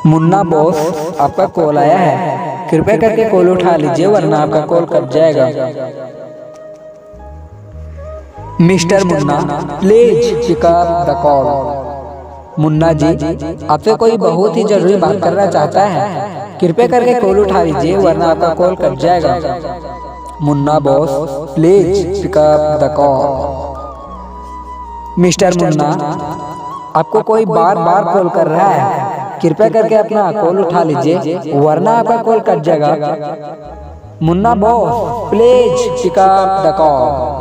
Munna boss, आपका call आया है, कृपया करके कॉल उठा लीजिए वरना आपका कॉल कट जाएगा। Mister Munna, please pick up the call. Munna ji, आपसे कोई बहुत ही जरूरी बात करना चाहता है, कृपया करके कॉल उठा लीजिए वरना आपका कॉल कट जाएगा। Munna boss, please pick up the call. Mister Munna, आपको कोई बार बार कॉल कर रहा है, कृपया करके अपना कॉल उठा लीजिए वरना आपका कॉल कट जाएगा। Munna boss, please pick up the call.